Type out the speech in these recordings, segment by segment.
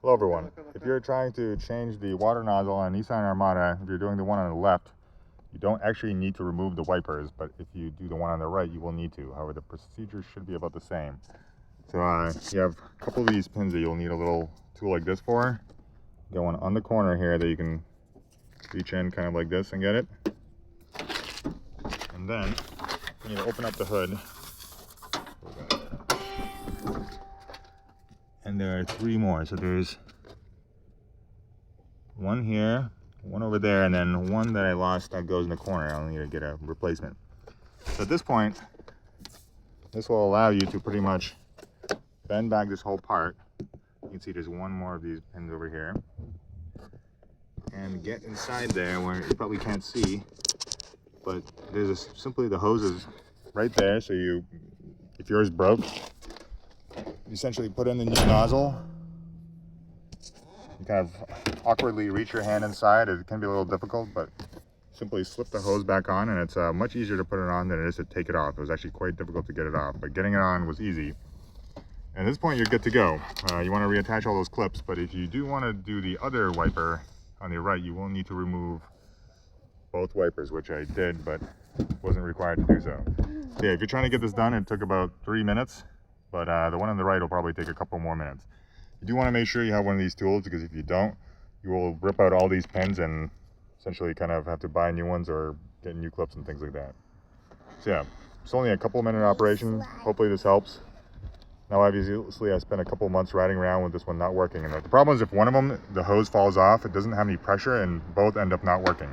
Hello everyone. If you're trying to change the water nozzle on a Nissan Armada, if you're doing the one on the left, you don't actually need to remove the wipers, but if you do the one on the right, you will need to. However, the procedure should be about the same. So you have a couple of these pins that you'll need a little tool like this for. Going on the corner here that you can reach in kind of like this and get it. And then you need to open up the hood. And there are three more. So there's one here, one over there, and then one that I lost that goes in the corner. I'll need to get a replacement. So at this point, this will allow you to pretty much bend back this whole part. You can see there's one more of these pins over here. And get inside there where you probably can't see, but there's simply the hose is right there. So if yours broke, you essentially put in the new nozzle. You kind of awkwardly reach your hand inside. It can be a little difficult, but simply slip the hose back on, and it's much easier to put it on than it is to take it off. It was actually quite difficult to get it off, but getting it on was easy. And at this point, you're good to go. You want to reattach all those clips, but if you do want to do the other wiper on the right, you will need to remove both wipers, which I did, but wasn't required to do so. Yeah, if you're trying to get this done, it took about 3 minutes, but the one on the right will probably take a couple more minutes. You do want to make sure you have one of these tools, because if you don't, you will rip out all these pins and essentially kind of have to buy new ones or get new clips and things like that. So yeah, it's only a couple minute operation. Hopefully this helps. Now obviously I spent a couple months riding around with this one not working, and the problem is if one of them, the hose falls off, it doesn't have any pressure and both end up not working.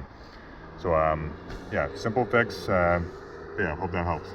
So yeah, simple fix. Yeah, hope that helps.